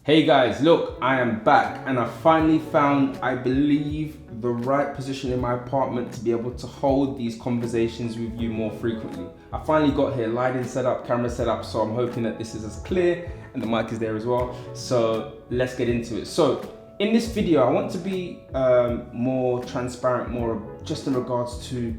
Hey guys, look, I am back and I finally found, I believe, the right position in my apartment to be able to hold these conversations with you more frequently. I finally got here, lighting set up, camera set up, so I'm hoping that this is as clear and the mic is there as well. So let's get into it. So in this video, I want to be more transparent, more just in regards to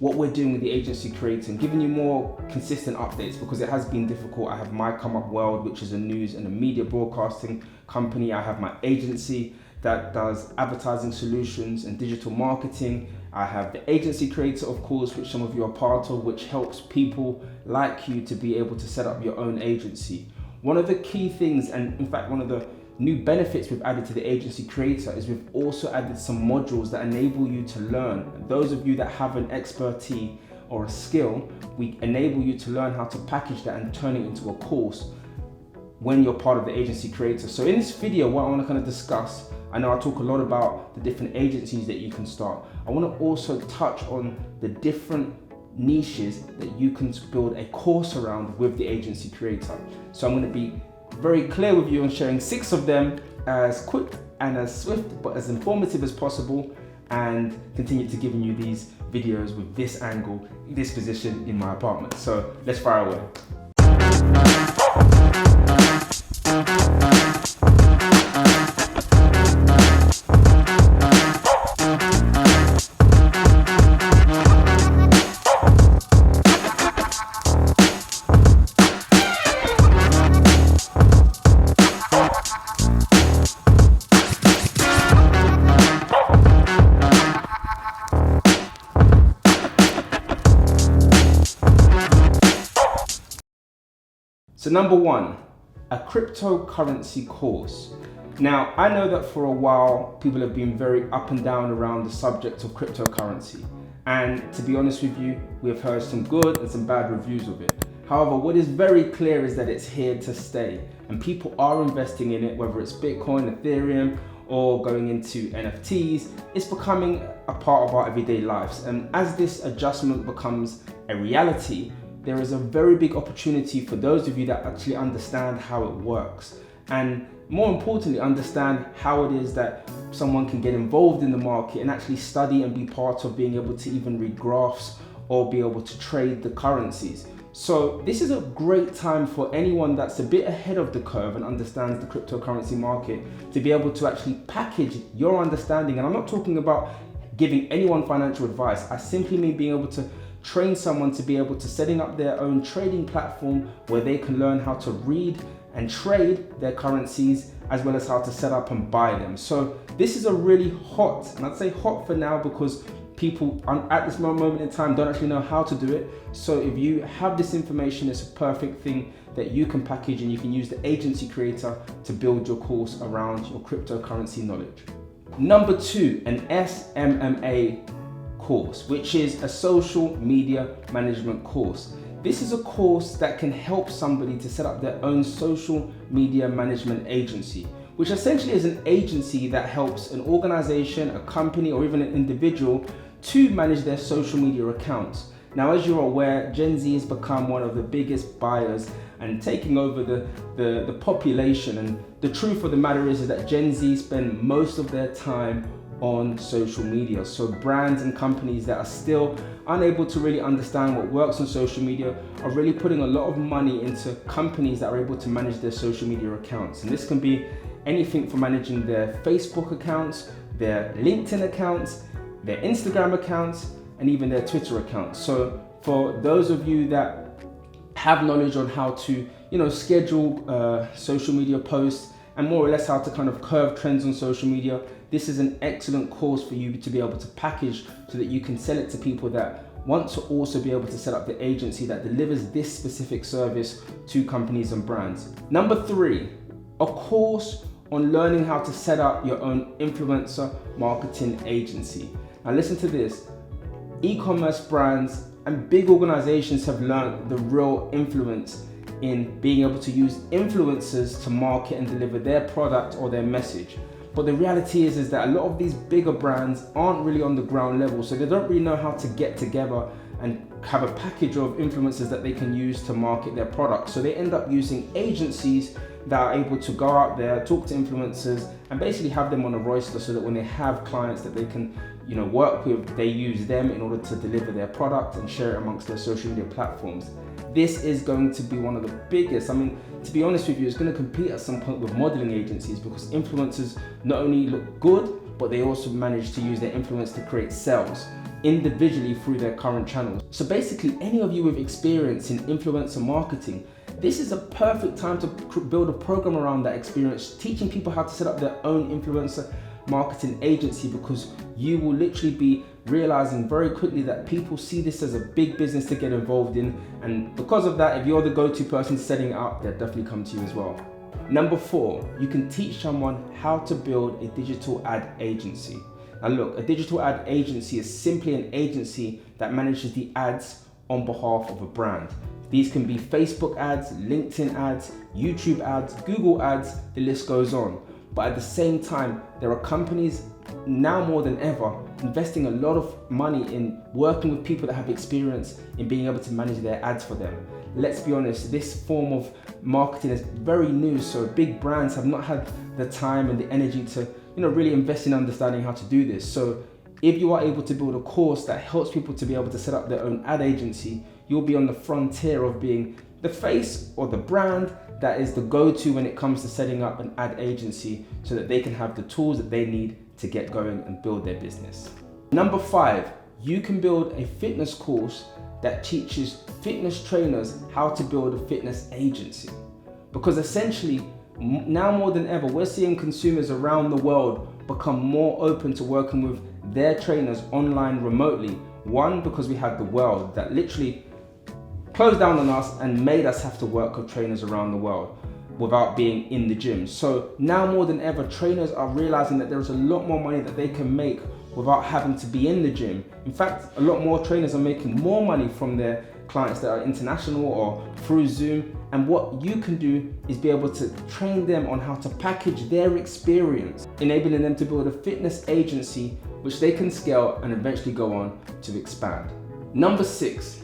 what we're doing with the agency creating, giving you more consistent updates because it has been difficult. I have MYCOMEUP World, which is a news and a media broadcasting company. I have my agency that does advertising solutions and digital marketing. I have the agency creator, of course, which some of you are part of, which helps people like you to be able to set up your own agency. One of the key things, and in fact, one of the new benefits we've added to the agency creator is we've also added some modules that enable you to learn. Those of you that have an expertise or a skill, we enable you to learn how to package that and turn it into a course when you're part of the agency creator. So in this video, what I want to kind of discuss, I know I talk a lot about the different agencies that you can start. I want to also touch on the different niches that you can build a course around with the agency creator. So I'm going to be very clear with you on sharing 6 of them as quick and as swift but as informative as possible, and continue to giving you these videos with this angle, this position in my apartment. So let's fire away. So number 1, a cryptocurrency course. Now, I know that for a while, people have been very up and down around the subject of cryptocurrency. And to be honest with you, we have heard some good and some bad reviews of it. However, what is very clear is that it's here to stay and people are investing in it, whether it's Bitcoin, Ethereum, or going into NFTs. It's becoming a part of our everyday lives. And as this adjustment becomes a reality, there is a very big opportunity for those of you that actually understand how it works, and more importantly, understand how it is that someone can get involved in the market and actually study and be part of being able to even read graphs or be able to trade the currencies. So this is a great time for anyone that's a bit ahead of the curve and understands the cryptocurrency market to be able to actually package your understanding. And I'm not talking about giving anyone financial advice. I simply mean being able to train someone to be able to setting up their own trading platform where they can learn how to read and trade their currencies, as well as how to set up and buy them. So this is a really hot, and I'd say hot for now because people at this moment in time don't actually know how to do it. So if you have this information, it's a perfect thing that you can package and you can use the agency creator to build your course around your cryptocurrency knowledge. Number 2, an SMMA course, which is a social media management course. This is a course that can help somebody to set up their own social media management agency, which essentially is an agency that helps an organization, a company, or even an individual to manage their social media accounts. Now, as you're aware, Gen Z has become one of the biggest buyers and taking over the population. And the truth of the matter is that Gen Z spend most of their time on social media. So brands and companies that are still unable to really understand what works on social media are really putting a lot of money into companies that are able to manage their social media accounts. And this can be anything from managing their Facebook accounts, their LinkedIn accounts, their Instagram accounts, and even their Twitter accounts. So for those of you that have knowledge on how to, schedule social media posts and more or less how to kind of curve trends on social media, this is an excellent course for you to be able to package so that you can sell it to people that want to also be able to set up the agency that delivers this specific service to companies and brands. Number 3, a course on learning how to set up your own influencer marketing agency. Now listen to this. E-commerce brands and big organizations have learned the real influence in being able to use influencers to market and deliver their product or their message. But the reality is that a lot of these bigger brands aren't really on the ground level, so they don't really know how to get together and have a package of influencers that they can use to market their products. So they end up using agencies that are able to go out there, talk to influencers, and basically have them on a roster so that when they have clients that they can work with, they use them in order to deliver their product and share it amongst their social media platforms. This is going to be one of the biggest. I mean, to be honest with you, it's going to compete at some point with modeling agencies, because influencers not only look good, but they also manage to use their influence to create sales individually through their current channels. So basically, any of you with experience in influencer marketing, this is a perfect time to build a program around that experience, teaching people how to set up their own influencer marketing agency, because you will literally be realizing very quickly that people see this as a big business to get involved in, and because of that, if you're the go-to person setting it up, they'll definitely come to you as well. Number 4, you can teach someone how to build a digital ad agency. Now look, a digital ad agency is simply an agency that manages the ads on behalf of a brand. These can be Facebook ads, LinkedIn ads, YouTube ads, Google ads, the list goes on. But at the same time, there are companies now more than ever investing a lot of money in working with people that have experience in being able to manage their ads for them. Let's be honest, this form of marketing is very new, so big brands have not had the time and the energy to really invest in understanding how to do this. So if you are able to build a course that helps people to be able to set up their own ad agency, you'll be on the frontier of being the face or the brand that is the go-to when it comes to setting up an ad agency, so that they can have the tools that they need to get going and build their business. Number 5, you can build a fitness course that teaches fitness trainers how to build a fitness agency. Because essentially, now more than ever, we're seeing consumers around the world become more open to working with their trainers online remotely. One, because we had the world that literally closed down on us and made us have to work with trainers around the world without being in the gym. So now more than ever, trainers are realizing that there's a lot more money that they can make without having to be in the gym. In fact, a lot more trainers are making more money from their clients that are international or through Zoom. And what you can do is be able to train them on how to package their experience, enabling them to build a fitness agency which they can scale and eventually go on to expand. Number 6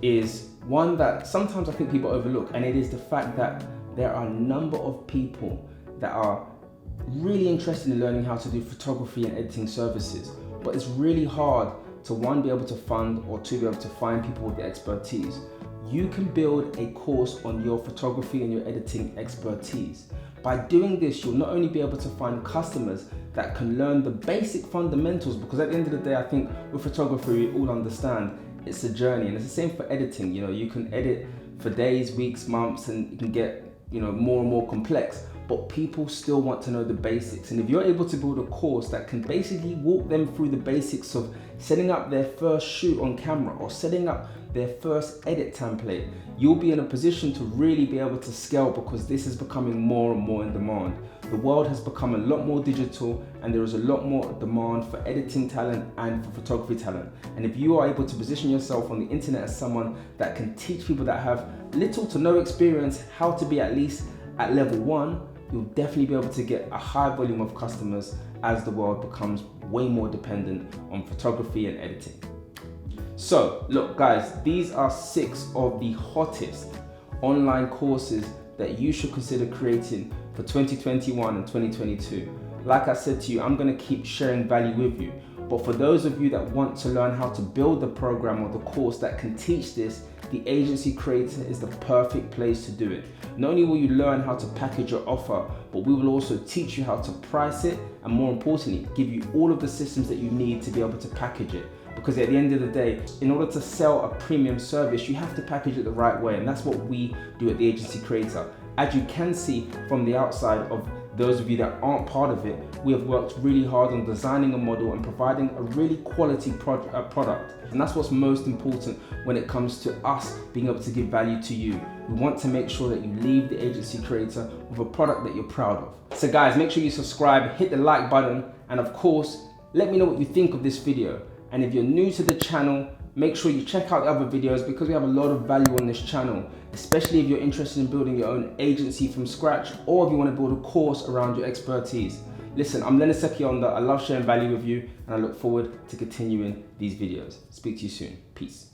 is one that sometimes I think people overlook, and it is the fact that there are a number of people that are really interested in learning how to do photography and editing services, but it's really hard to, one, be able to fund, or two, be able to find people with the expertise. You can build a course on your photography and your editing expertise. By doing this, you'll not only be able to find customers that can learn the basic fundamentals, because at the end of the day, I think with photography, we all understand it's a journey, and it's the same for editing. You can edit for days, weeks, months, and you can get more and more complex, but people still want to know the basics. And if you're able to build a course that can basically walk them through the basics of setting up their first shoot on camera or setting up their first edit template, you'll be in a position to really be able to scale, because this is becoming more and more in demand. The world has become a lot more digital, and there is a lot more demand for editing talent and for photography talent. And if you are able to position yourself on the internet as someone that can teach people that have little to no experience how to be at least at level 1, you'll definitely be able to get a high volume of customers as the world becomes way more dependent on photography and editing. So look guys, these are 6 of the hottest online courses that you should consider creating for 2021 and 2022. Like I said to you, I'm going to keep sharing value with you. But for those of you that want to learn how to build the program or the course that can teach this, the Agency Creator is the perfect place to do it. Not only will you learn how to package your offer, but we will also teach you how to price it, and more importantly, give you all of the systems that you need to be able to package it. Because at the end of the day, in order to sell a premium service, you have to package it the right way, and that's what we do at the Agency Creator. As you can see from the outside of those of you that aren't part of it, we have worked really hard on designing a model and providing a really quality product. And that's what's most important when it comes to us being able to give value to you. We want to make sure that you leave the Agency Creator with a product that you're proud of. So guys, make sure you subscribe, hit the like button, and of course, let me know what you think of this video. And if you're new to the channel, make sure you check out the other videos, because we have a lot of value on this channel, especially if you're interested in building your own agency from scratch, or if you want to build a course around your expertise. Listen, I'm Leonard Sekyonda. I love sharing value with you, and I look forward to continuing these videos. Speak to you soon. Peace.